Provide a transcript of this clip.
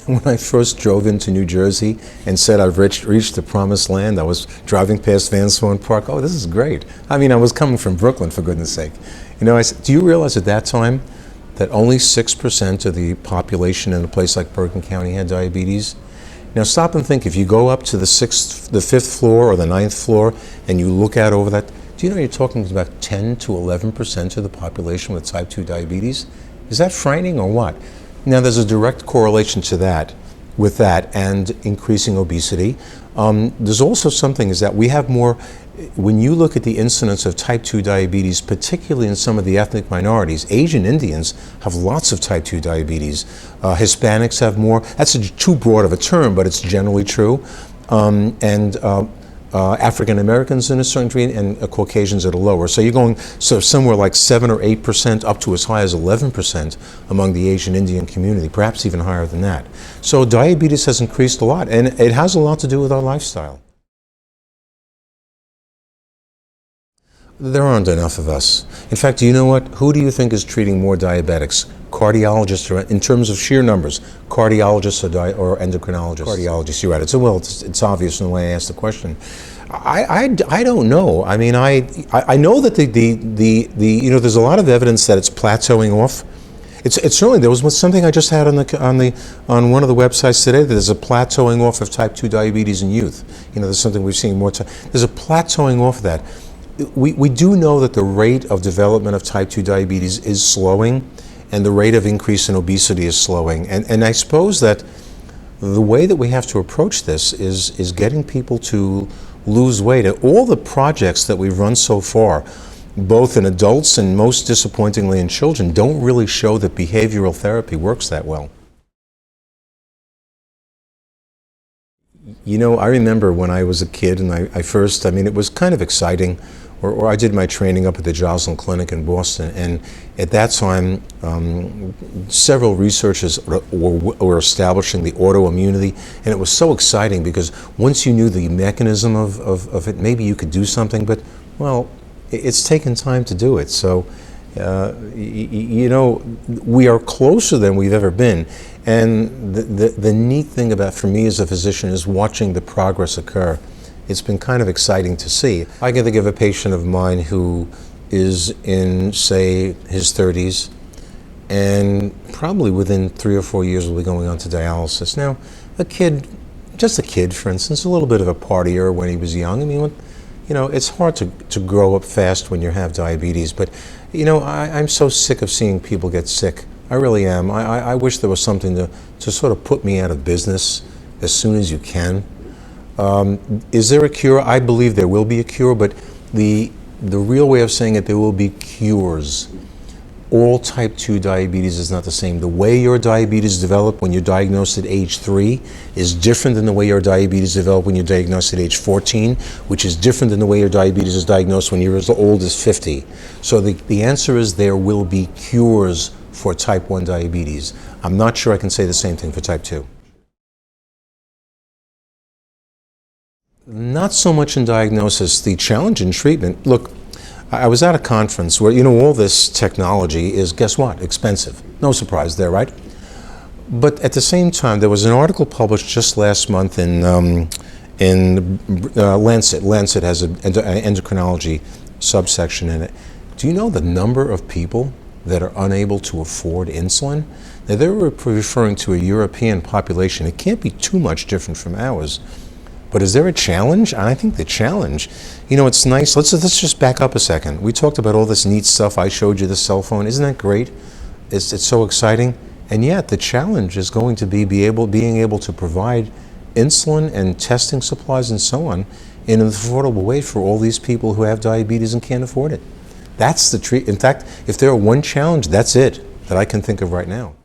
When I first drove into New Jersey and said I've reached the promised land, I was driving past Van Swan Park. Oh, this is great. I mean, I was coming from Brooklyn, for goodness sake. You know, I said, do you realize at that time that only 6% of the population in a place like Bergen County had diabetes? Now stop and think, if you go up to the fifth floor or the ninth floor and you look out over that, do you know you're talking about 10 to 11% of the population with type 2 diabetes? Is that frightening or what? Now, there's a direct correlation to that, with that and increasing obesity. There's also something is that we have more, when you look at the incidence of type 2 diabetes, particularly in some of the ethnic minorities, Asian Indians have lots of type 2 diabetes. Hispanics have more. That's too broad of a term, but it's generally true. African Americans in a certain degree, and Caucasians at a lower. So you're going somewhere like 7 or 8%, up to as high as 11% among the Asian Indian community, perhaps even higher than that. So diabetes has increased a lot, and it has a lot to do with our lifestyle. There aren't enough of us. In fact, do you know what? Who do you think is treating more diabetics? Cardiologists, or in terms of sheer numbers, cardiologists or endocrinologists? Cardiologists, you're right. It's obvious in the way I asked the question. I don't know. I mean, I know that you know, there's a lot of evidence that it's plateauing off. It's certainly, there was something I just had on one of the websites today, that there's a plateauing off of type 2 diabetes in youth. You know, there's something we've seen more time. There's a plateauing off of that. We do know that the rate of development of type 2 diabetes is slowing, and the rate of increase in obesity is slowing. And I suppose that the way that we have to approach this is getting people to lose weight. All the projects that we've run so far, both in adults and most disappointingly in children, don't really show that behavioral therapy works that well. You know, I remember when I was a kid and I mean, it was kind of exciting, or I did my training up at the Joslin Clinic in Boston, and at that time, several researchers were establishing the autoimmunity, and it was so exciting because once you knew the mechanism of it, maybe you could do something, but, well, it's taken time to do it. So, you know, we are closer than we've ever been. And the neat thing for me as a physician is watching the progress occur. It's been kind of exciting to see. I can think of a patient of mine who is in, say, his 30s, and probably within 3 or 4 years will be going on to dialysis. Now, just a kid, for instance, a little bit of a partier when he was young. I mean, you know, it's hard to grow up fast when you have diabetes, but, you know, I'm so sick of seeing people get sick. I really am. I wish there was something to sort of put me out of business as soon as you can. Is there a cure? I believe there will be a cure, but the real way of saying it, there will be cures. All type 2 diabetes is not the same. The way your diabetes developed when you're diagnosed at age 3 is different than the way your diabetes developed when you're diagnosed at age 14, which is different than the way your diabetes is diagnosed when you're as old as 50. So the answer is there will be cures for type 1 diabetes. I'm not sure I can say the same thing for type 2. Not so much in diagnosis, the challenge in treatment. Look, I was at a conference where, you know, all this technology is, guess what, expensive. No surprise there, right? But at the same time, there was an article published just last month in Lancet. Lancet has an endocrinology subsection in it. Do you know the number of people that are unable to afford insulin? Now, they were referring to a European population. It can't be too much different from ours. But is there a challenge? And I think the challenge, you know, it's nice. Let's just back up a second. We talked about all this neat stuff. I showed you the cell phone. Isn't that great? It's so exciting. And yet the challenge is going to be being able to provide insulin and testing supplies and so on in an affordable way for all these people who have diabetes and can't afford it. That's the treat. In fact, if there are one challenge, that's it that I can think of right now.